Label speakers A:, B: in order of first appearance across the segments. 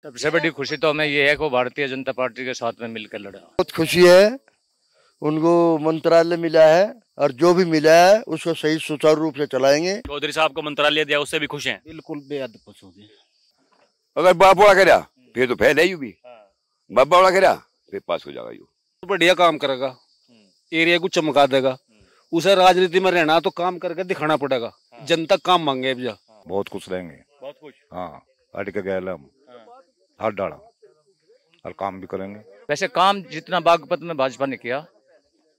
A: सबसे बड़ी खुशी तो हमें ये है कि वो भारतीय जनता पार्टी के साथ में मिलकर लड़ा।
B: बहुत खुशी है, उनको मंत्रालय मिला है और जो भी मिला है उसको सही सुचारू रूप से चलाएंगे।
C: चौधरी साहब को मंत्रालय दिया, उससे भी खुश हैं?
D: बिल्कुल बेहद खुश हो गए।
E: अगर बाप वाला करा फिर तो फैल है यू भी, बाप वाला करा फिर पास हो जाएगा यू।
D: बढ़िया काम करेगा, एरिया को चमका देगा। उसे राजनीति में रहना तो काम करके दिखाना पड़ेगा, जनता काम मांगे।
E: बहुत खुश रहेंगे,
C: बहुत खुश।
E: हाँ अटके गए हम हाथ डाला और काम भी करेंगे।
A: वैसे काम जितना बागपत में भाजपा ने किया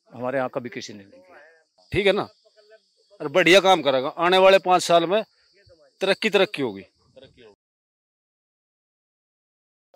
A: हमारे यहाँ कभी किसी ने नहीं किया।
D: ठीक है ना, और बढ़िया काम करेगा। आने वाले 5 साल में तरक्की होगी।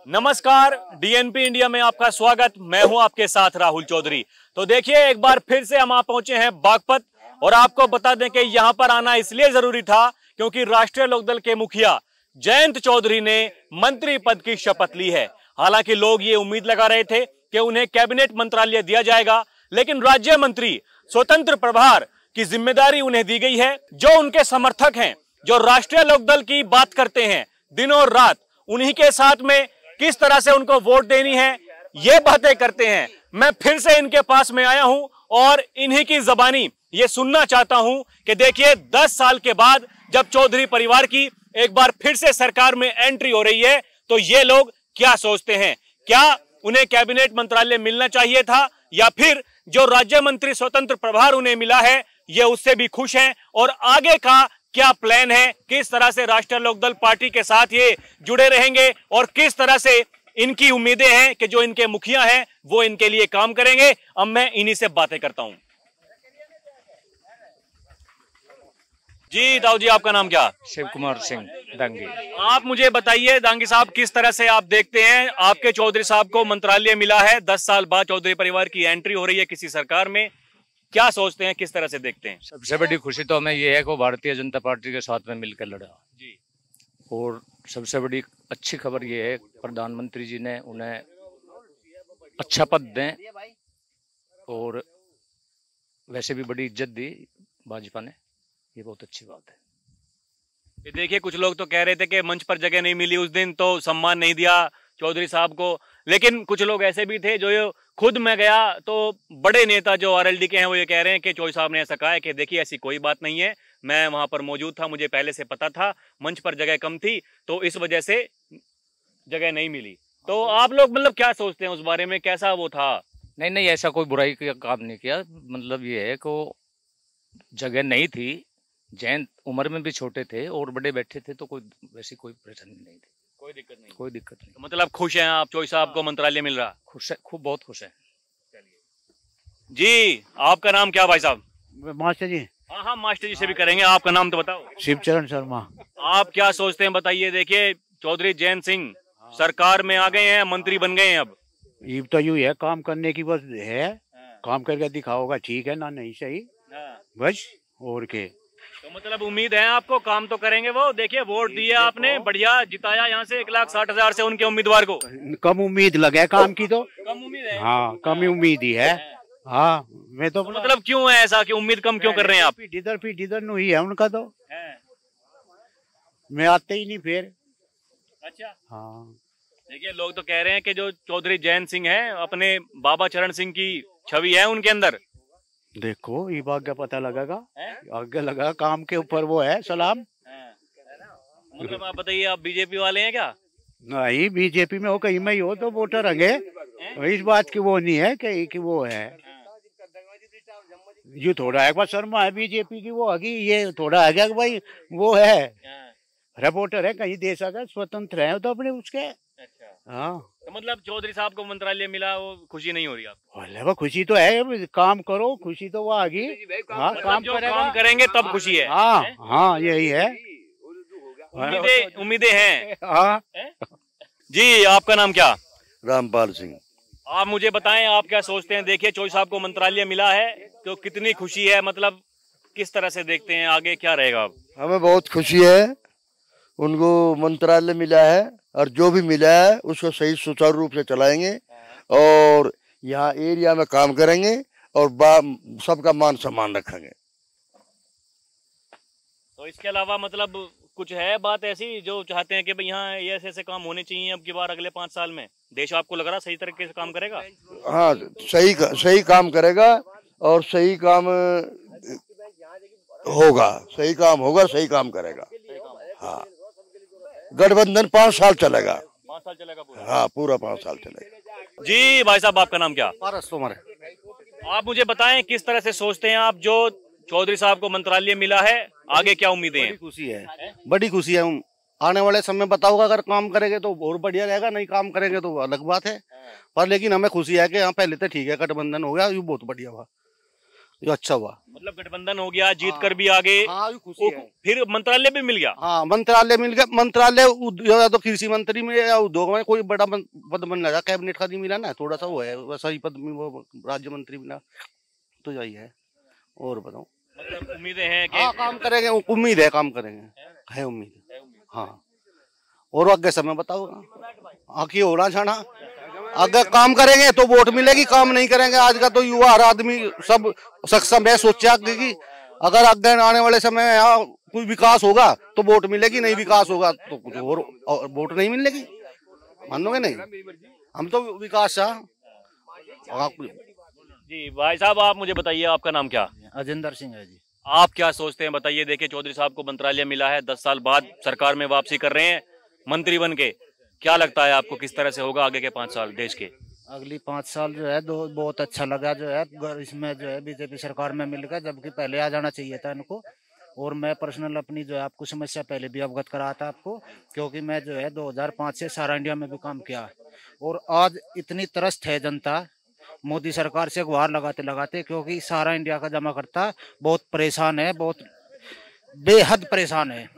C: नमस्कार, डीएनपी इंडिया में आपका स्वागत। मैं हूं आपके साथ राहुल चौधरी। तो देखिए, एक बार फिर से हम आ पहुंचे हैं बागपत और आपको बता दें कि यहां पर आना इसलिए जरूरी था क्योंकि राष्ट्रीय लोकदल के मुखिया जयंत चौधरी ने मंत्री पद की शपथ ली है। हालांकि लोग ये उम्मीद लगा रहे थे कि उन्हें कैबिनेट मंत्रालय दिया जाएगा, लेकिन राज्य मंत्री स्वतंत्र प्रभार की जिम्मेदारी उन्हें दी गई है। जो उनके समर्थक हैं, जो राष्ट्रीय लोकदल की बात करते हैं दिन और रात, उन्हीं के साथ में किस तरह से उनको वोट देनी है ये बातें करते हैं। मैं फिर से इनके पास में आया हूं और इन्हीं की जबानी ये सुनना चाहता हूं कि देखिए 10 साल के बाद जब चौधरी परिवार की एक बार फिर से सरकार में एंट्री हो रही है तो ये लोग क्या सोचते हैं। क्या उन्हें कैबिनेट मंत्रालय मिलना चाहिए था या फिर जो राज्य मंत्री स्वतंत्र प्रभार उन्हें मिला है ये उससे भी खुश हैं, और आगे का क्या प्लान है, किस तरह से राष्ट्रीय लोकदल पार्टी के साथ ये जुड़े रहेंगे और किस तरह से इनकी उम्मीदें हैं कि जो इनके मुखिया हैं वो इनके लिए काम करेंगे। अब मैं इन्हीं से बातें करता हूं। जी दाऊ जी, आपका नाम क्या?
A: शिव कुमार सिंह दांगी।
C: आप मुझे बताइए दांगी साहब, किस तरह से आप देखते हैं, आपके चौधरी साहब को मंत्रालय मिला है, 10 साल बाद चौधरी परिवार की एंट्री हो रही है किसी सरकार में, क्या सोचते हैं, किस तरह से देखते हैं?
A: सबसे बड़ी खुशी तो हमें ये है कि वो भारतीय जनता पार्टी के साथ में मिलकर लड़ा
C: जी।
A: और सबसे बड़ी अच्छी खबर ये है प्रधानमंत्री जी ने उन्हें अच्छा पद दें और वैसे भी बड़ी इज्जत दी भाजपा ने, ये बहुत अच्छी बात है।
C: ये देखिए, कुछ लोग तो कह रहे थे कि मंच पर जगह नहीं मिली उस दिन तो सम्मान नहीं दिया चौधरी साहब को, लेकिन कुछ लोग ऐसे भी थे जो ये खुद मैं गया तो बड़े नेता जो आरएलडी के हैं वो ये कह रहे हैं कि चौधरी साहब ने ऐसा कहा है कि देखिए ऐसी कोई बात नहीं है, मैं वहां पर मौजूद था, मुझे पहले से पता था, मंच पर जगह कम थी तो इस वजह से जगह नहीं मिली। तो आप लोग मतलब क्या सोचते हैं उस बारे में, कैसा वो था?
A: नहीं, ऐसा कोई बुराई का काम नहीं किया। मतलब ये है कि वो जगह नहीं थी, जैन उम्र में भी छोटे थे और बड़े बैठे थे तो कोई वैसी कोई परेशानी नहीं थी,
C: कोई दिक्कत नहीं।
A: कोई दिक्कत नहीं।
C: तो मतलब खुश हैं आप, चौधरी साहब को मंत्रालय मिल रहा?
A: खुश है, खूब बहुत खुश है।
C: जी, आपका नाम क्या भाई साहब?
F: मास्टर जी।
C: हाँ, मास्टर जी से भी करेंगे, आपका नाम तो बताओ।
F: शिवचरण शर्मा।
C: आप क्या सोचते हैं बताइए। देखिए, चौधरी जयंत सिंह सरकार में आ गए हैं, मंत्री बन गए हैं। अब
F: ये तो यूं है, काम करने की बस है, काम करके दिखाओगा, ठीक है ना, नहीं सही बस, और के।
C: तो मतलब उम्मीद है आपको, काम तो करेंगे वो। देखिए, वोट दिया आपने, बढ़िया जिताया यहाँ से 1,60,000 से उनके उम्मीदवार को।
F: कम उम्मीद लगे काम की तो।
C: कम उम्मीद है?
F: हाँ, कम उम्मीद ही है। हाँ, मैं तो
C: मतलब क्यों है ऐसा कि उम्मीद कम क्यों कर रहे हैं आप?
F: इधर नु ही है उनका तो, मैं आते ही नहीं फिर।
C: अच्छा।
F: हाँ,
C: देखिए, लोग तो कह रहे हैं कि जो चौधरी जयंत सिंह है अपने बाबा चरण सिंह की छवि है उनके अंदर।
F: देखो ये आगे पता लगेगा, आगे लगा काम के ऊपर वो है सलाम।
C: मतलब आप बताइए, आप बीजेपी वाले हैं क्या?
F: नहीं, बीजेपी में हो, कहीं में ही हो तो वोटर रंगे, इस बात की वो नहीं है कि वो है। ये थोड़ा एक बार शर्मा है बीजेपी की, वो आगे ये थोड़ा है कि भाई वो है रिपोर्टर है, कहीं देश अगर स्वतंत्र है तो अपने उसके।
C: अच्छा।
F: हाँ,
C: तो मतलब चौधरी साहब को मंत्रालय मिला, वो खुशी नहीं हो रही आपको?
F: अरे वो खुशी तो है, काम करो, खुशी तो वो आगे। हाँ,
C: काम करेंगे तब खुशी है।
F: हाँ, यही है,
C: उम्मीदें हैं।
F: हाँ।
C: जी, आपका नाम क्या?
B: रामपाल सिंह।
C: आप मुझे बताएं, आप क्या सोचते हैं। देखिए, चौधरी साहब को मंत्रालय मिला है तो कितनी खुशी है, मतलब किस तरह से देखते हैं, आगे क्या रहेगा?
B: हमें बहुत खुशी है, उनको मंत्रालय मिला है और जो भी मिला है उसको सही सुचारू रूप से चलाएंगे और यहाँ एरिया में काम करेंगे और सबका मान सम्मान रखेंगे।
C: तो इसके अलावा मतलब कुछ है बात ऐसी जो चाहते हैं कि भाई यहाँ ये ऐसे काम होने चाहिए अब की बार अगले 5 साल में? देश आपको लग रहा सही तरीके से काम करेगा?
B: हाँ, सही काम करेगा और सही काम होगा, सही काम होगा, सही काम करेगा। हाँ, गठबंधन 5 साल चलेगा।
C: 5 साल चलेगा पूरा?
B: हाँ, पूरा 5 साल चलेगा।
C: जी भाई साहब, आपका नाम क्या?
D: पारस तोमर।
C: आप मुझे बताएं किस तरह से सोचते हैं आप, जो चौधरी साहब को मंत्रालय मिला है, आगे क्या उम्मीदें हैं?
D: बड़ी खुशी है, बड़ी खुशी है। आने वाले समय बताऊंगा, अगर काम करेंगे तो और बढ़िया रहेगा, नहीं काम करेंगे तो अलग बात है। पर लेकिन हमें खुशी है कि हाँ पहले तो ठीक है, गठबंधन हो गया, ये बहुत बढ़िया हुआ, ये अच्छा हुआ।
C: मतलब गठबंधन हो गया, जीत कर भी आगे,
D: हाँ, खुशी है।
C: फिर मंत्रालय भी मिल गया।
D: हाँ, मंत्रालय मिल गया। मंत्रालय या तो कृषि मंत्री में या उद्योग में कोई बड़ा पद बन लगा, कैबिनेट का नहीं मिला ना, थोड़ा सा वो है, वैसा ही पद में वो राज्य मंत्री मिला, तो यही है। और बताओ,
C: मतलब उम्मीदें हैं कि
D: हाँ काम करेंगे, उम्मीद है काम करेंगे, है उम्मीद। हाँ, और आगे समय बताओगा, आगे होना जाना, अगर काम करेंगे तो वोट मिलेगी, काम नहीं करेंगे। आज का तो युवा, हर आदमी सब सक्षम है, सोचा कि अगर आगे आने वाले समय में यहाँ कोई विकास होगा तो वोट मिलेगी, नहीं विकास होगा तो कुछ और वोट नहीं मिलेगी। मानोगे नहीं? हम तो विकास
C: जी भाई साहब, आप मुझे बताइए आपका नाम क्या?
F: अजिंदर सिंह है जी।
C: आप क्या सोचते हैं, बताइए। देखिए चौधरी साहब को मंत्रालय मिला है, 10 साल बाद सरकार में वापसी कर रहे हैं मंत्री बन के। क्या लगता है आपको, किस तरह से होगा आगे के 5 साल देश के?
F: अगली 5 साल जो है बहुत अच्छा लगा जो है, इसमें जो है बीजेपी सरकार में मिल गया, जबकि पहले आ जाना चाहिए था इनको। और मैं पर्सनल अपनी जो है आपको समस्या पहले भी अवगत करा था आपको, क्योंकि मैं जो है 2005 से सारा इंडिया में भी काम किया। और आज इतनी त्रस्त है जनता मोदी सरकार से गुहार लगाते लगाते, क्योंकि सारा इंडिया का जमा करता बहुत परेशान है, बहुत बेहद परेशान है।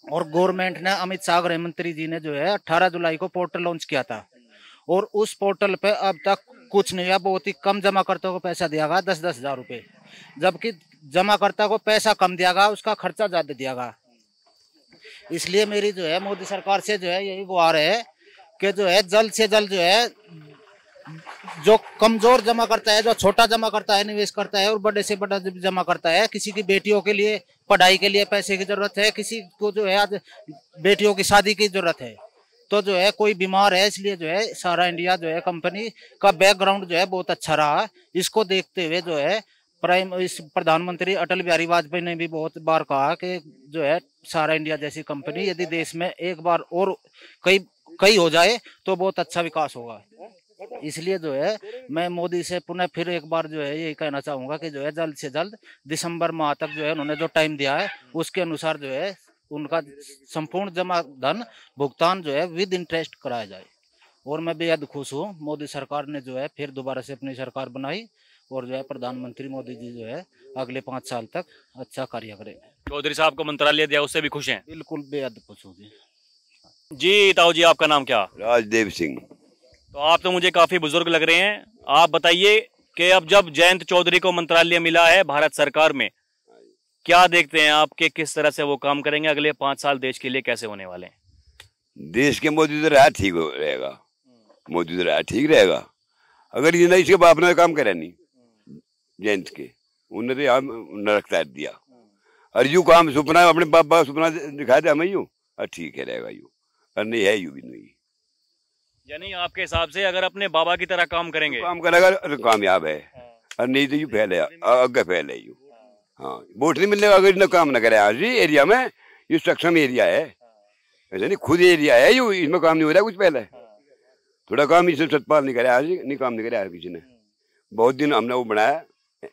F: और गवर्नमेंट ने, अमित शाह गृह मंत्री जी ने जो है 18 जुलाई को पोर्टल लॉन्च किया था, और उस पोर्टल पे अब तक कुछ नहीं हुआ। बहुत ही कम जमाकर्ता को पैसा दिया गया, 10-10 हजार रुपये, जबकि जमाकर्ता को पैसा कम दिया गया, उसका खर्चा ज्यादा दिया गया। इसलिए मेरी जो है मोदी सरकार से जो है यही गुहार है कि जो है जल्द से जल्द जो है जो कमजोर जमा करता है, जो छोटा जमा करता है, निवेश करता है, और बड़े से बड़ा जमा करता है, किसी की बेटियों के लिए पढ़ाई के लिए पैसे की जरूरत है, किसी को जो है आज बेटियों की शादी की जरूरत है, तो जो है कोई बीमार है, इसलिए जो है सारा इंडिया जो है कंपनी का बैकग्राउंड जो है बहुत अच्छा रहा। इसको देखते हुए जो है प्रधानमंत्री अटल बिहारी वाजपेयी ने भी बहुत बार कहा कि जो है सारा इंडिया जैसी कंपनी यदि देश में एक बार और कई हो जाए तो बहुत अच्छा विकास होगा। इसलिए जो है मैं मोदी से पुनः फिर एक बार जो है यही कहना चाहूंगा कि जो है जल्द से जल्द दिसंबर माह तक जो है उन्होंने जो टाइम दिया है उसके अनुसार जो है उनका संपूर्ण जमा धन भुगतान जो है विद इंटरेस्ट कराया जाए। और मैं बेहद खुश हूँ, मोदी सरकार ने जो है फिर दोबारा से अपनी सरकार बनाई, और जो है प्रधानमंत्री मोदी जी जो है अगले 5 साल तक अच्छा कार्य करेंगे।
C: चौधरी साहब को मंत्रालय दिया, उससे भी खुश हैं?
F: बिल्कुल बेहद खुश हूँ
C: जी। ताऊ जी, आपका नाम क्या?
E: राजदेव सिंह।
C: तो आप तो मुझे काफी बुजुर्ग लग रहे हैं। आप बताइए कि अब जब जयंत चौधरी को मंत्रालय मिला है भारत सरकार में, क्या देखते हैं आप कि किस तरह से वो काम करेंगे, अगले 5 साल देश के लिए कैसे होने वाले हैं?
E: देश के मोदी तो रहा ठीक रहेगा, मोदी तो रहा ठीक रहेगा। अगर ये नहीं, इसके बाप ने काम करे नहीं, जयंत के उन्होंने यहाँ नरकता दिया, और यू काम सुपना अपने बाप का सुपना दिखा दे हमें, यूँ और ठीक है रहेगा यू, और नहीं है यू भी नहीं।
C: यानी आपके हिसाब से अगर अपने बाबा की तरह काम करेंगे,
E: काम करेगा तो कामयाब है, और नहीं तो यू फैल है, आगे फैल है यू। हाँ, वोट नहीं मिलने का अगर इतना काम न करे आज एरिया में, ये सक्षम एरिया है, ऐसा नहीं खुद एरिया है यू, इसमें काम नहीं हो रहा कुछ पहले। थोड़ा काम इसमें सतपाल नहीं करे आज, नहीं काम नहीं करे आज किसी ने। बहुत दिन हमने वो बनाया,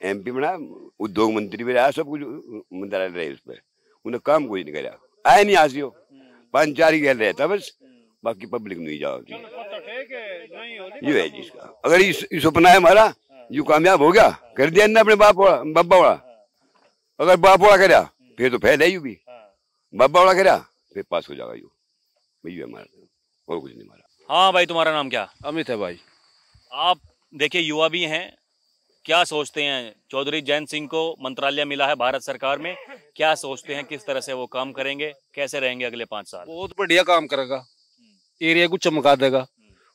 E: MP बनाया, उद्योग मंत्री भी रहा, सब कुछ मंत्रालय रहे उस पर, उन्हें काम कोई नहीं कराया, आए नहीं आज यो 5-4 ही गैल रहता बस, बाकी पब्लिक नहीं जाओगी। ये है जिसका, अगर ये सपना है हमारा, यू कामयाब हो गया, कर दिया ना अपने बाबा वाला। अगर बाप वाला करा फिर तो फैल है यू भी, बाबा वाला करा फिर पास हो जाएगा यू, यू हमारा, और कुछ नहीं हमारा।
C: हाँ भाई, तुम्हारा नाम क्या?
D: अमित है भाई।
C: आप देखिए युवा भी हैं, क्या सोचते हैं? चौधरी जयंत सिंह को मंत्रालय मिला है भारत सरकार में, क्या सोचते हैं किस तरह से वो काम करेंगे, कैसे रहेंगे अगले 5 साल?
D: बहुत बढ़िया काम करेगा, एरिया को चमका देगा।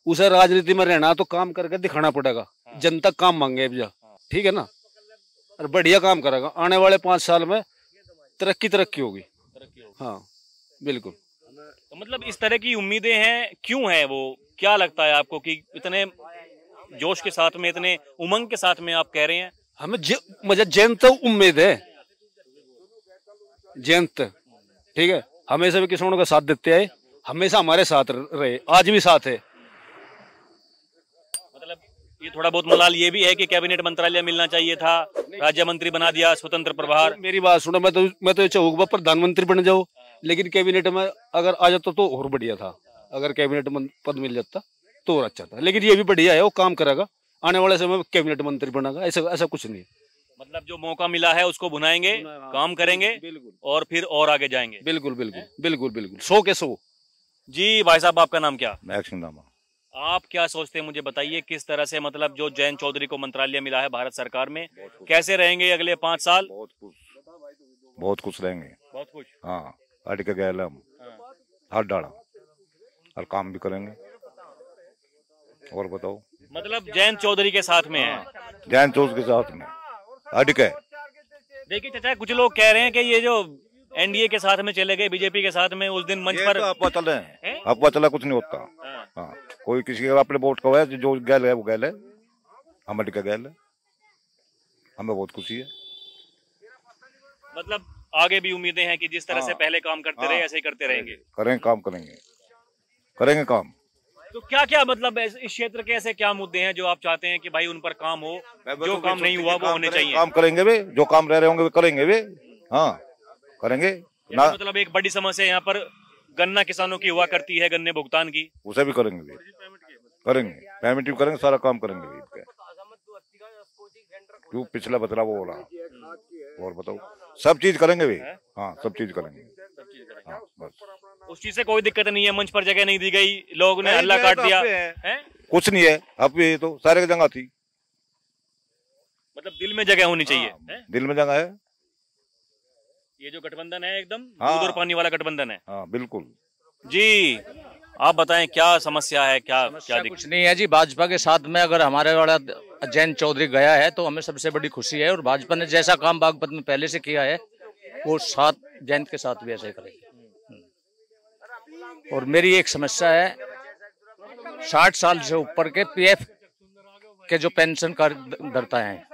D: उसे राजनीति में रहना तो काम करके दिखाना पड़ेगा, जनता काम मांगे अब, ठीक है ना, और बढ़िया काम करेगा। आने वाले 5 साल में तरक्की होगी। हाँ,
G: बिल्कुल।
C: तो मतलब इस तरह की उम्मीदें हैं, क्यों है वो, क्या लगता है आपको कि इतने जोश के साथ में, इतने उमंग के साथ में आप कह रहे हैं?
G: हमें मुझे जनता उम्मीद है, जनता ठीक है, हमेशा भी किसानों का साथ देते आए, हमेशा हमारे साथ रहे, आज भी साथ है।
C: मतलब ये थोड़ा बहुत मलाल ये भी है कि कैबिनेट मंत्रालय मिलना चाहिए था, राज्य मंत्री बना दिया, स्वतंत्र प्रभार।
G: मेरी बात सुनो, मैं तो चाहूंगा प्रधानमंत्री बन जाओ, लेकिन कैबिनेट में अगर आ जाता तो और बढ़िया था। अगर कैबिनेट पद मिल जाता तो और अच्छा था, लेकिन ये भी बढ़िया है, वो काम करेगा, आने वाले समय में कैबिनेट मंत्री बनेगा, ऐसा कुछ नहीं।
C: मतलब जो मौका मिला है उसको भुनाएंगे, काम करेंगे और फिर और आगे जाएंगे।
G: बिल्कुल बिल्कुल बिल्कुल बिल्कुल, 100 के 100।
C: जी भाई साहब, आपका नाम क्या?
H: महक सिंह नामा।
C: आप क्या सोचते हैं, मुझे बताइए, किस तरह से मतलब जो जयंत चौधरी को मंत्रालय मिला है भारत सरकार में, कैसे रहेंगे अगले 5 साल?
H: बहुत खुश रहेंगे,
C: बहुत खुश।
H: हाँ, अट के गए हम हाथ डाला और काम भी करेंगे। और बताओ,
C: मतलब जयंत चौधरी के साथ में है,
H: जयंत चौधरी के साथ में अट के।
C: देखिए चाचा, कुछ लोग कह रहे हैं कि ये जो एनडीए के साथ में चले गए, बीजेपी के साथ में, उस दिन मंच पर
H: तो अफवाह चल रहे हैं, अफवाह चला, कुछ नहीं होता। हाँ, कोई किसी का अपने वोट का है, जो गैल है वो गैल है, हम अट के गैल है, हमें बहुत खुशी है।
C: मतलब आगे भी उम्मीदें हैं कि जिस तरह से पहले काम करते रहे ऐसे ही करते रहेंगे।
H: करेंगे काम, करेंगे काम।
C: तो क्या क्या मतलब इस क्षेत्र के ऐसे क्या मुद्दे हैं जो आप चाहते हैं कि भाई उन पर काम हो, जो काम नहीं हुआ वो होने चाहिए?
H: काम करेंगे वे, जो काम रह रहे होंगे वे करेंगे वे, हाँ करेंगे ना।
C: मतलब एक बड़ी समस्या यहाँ पर गन्ना किसानों की हुआ करती है, गन्ने भुगतान की,
H: उसे भी करेंगे वे, करेंगे पेमेंट भी करेंगे, सारा काम करेंगे वे। क्यों पिछला बतला वो हो रहा। और बताओ, सब चीज करेंगे वे, हाँ सब चीज करेंगे, हाँ बस।
C: उस चीज से कोई दिक्कत नहीं है, मंच पर जगह नहीं दी गई, लोग ने हल्ला काट दिया है?
H: कुछ नहीं है, अब ये तो सारे जगह थी।
C: मतलब दिल में जगह होनी चाहिए, है?
H: दिल में जगह है।
C: ये जो गठबंधन है एकदम दूध और पानी वाला गठबंधन है।
H: हाँ बिल्कुल।
C: जी आप बताएं, क्या समस्या है, क्या दिक्कत?
A: कुछ नहीं है जी, भाजपा के साथ में अगर हमारे वाला जयंत चौधरी गया है तो हमें सबसे बड़ी खुशी है, और भाजपा ने जैसा काम बागपत में पहले से किया है वो साथ जयंत के साथ भी ऐसे करेगी। और मेरी एक समस्या है, 60 साल से ऊपर के पीएफ के जो पेंशन करदाता हैं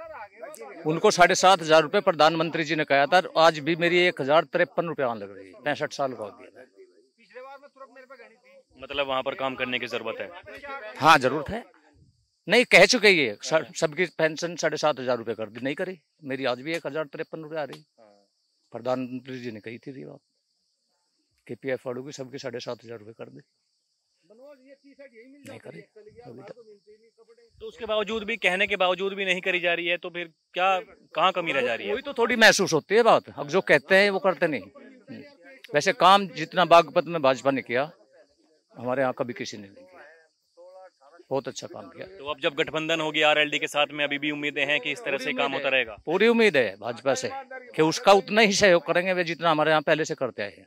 A: उनको 7,500 रुपये प्रधानमंत्री जी ने कहा था, आज भी मेरी 1,053 रुपये लग रही है, 65 साल का हो गया।
C: मतलब वहाँ पर काम करने की जरूरत है।
A: हाँ जरूरत है, नहीं कह चुके ये सबकी पेंशन 7,500 रुपये कर दी, नहीं करी, मेरी आज भी 1,053 रुपये आ रही। प्रधानमंत्री जी ने कही थी बात कि पीएफ वालों की सबकी 7,500 रुपये कर दी, नहीं करी अभी तक।
C: तो उसके बावजूद भी, कहने के बावजूद भी नहीं करी जा रही है, तो फिर क्या, कहाँ कमी रह जा रही है?
A: वही तो थोड़ी महसूस होती है बात, अब जो कहते हैं वो करते नहीं। वैसे काम जितना बागपत में भाजपा ने किया हमारे यहाँ कभी किसी ने नहीं किया, बहुत अच्छा काम किया।
C: तो अब जब गठबंधन होगी आरएलडी के साथ में, अभी भी उम्मीदें हैं कि इस तरह से काम होता रहेगा?
A: पूरी उम्मीद है भाजपा से कि उसका उतना ही सहयोग करेंगे वे जितना हमारे यहाँ पहले से करते आए हैं।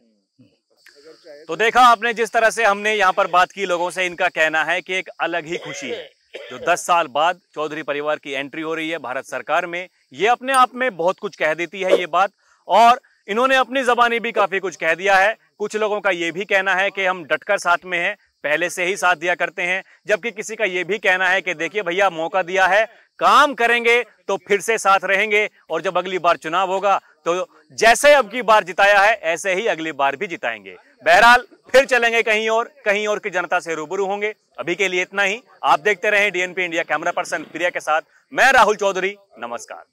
C: तो देखा आपने जिस तरह से हमने यहाँ पर बात की लोगों से, इनका कहना है कि एक अलग ही खुशी है जो 10 साल बाद चौधरी परिवार की एंट्री हो रही है भारत सरकार में। ये अपने आप में बहुत कुछ कह देती है ये बात, और इन्होंने अपनी जबानी भी काफी कुछ कह दिया है। कुछ लोगों का ये भी कहना है कि हम डटकर साथ में हैं, पहले से ही साथ दिया करते हैं, जबकि किसी का ये भी कहना है कि देखिए भैया मौका दिया है, काम करेंगे तो फिर से साथ रहेंगे, और जब अगली बार चुनाव होगा तो जैसे अब की बार जिताया है ऐसे ही अगली बार भी जिताएंगे। बहरहाल फिर चलेंगे कहीं और की जनता से रूबरू होंगे। अभी के लिए इतना ही। आप देखते रहें डीएनपी इंडिया। कैमरा पर्सन प्रिया के साथ मैं राहुल चौधरी, नमस्कार।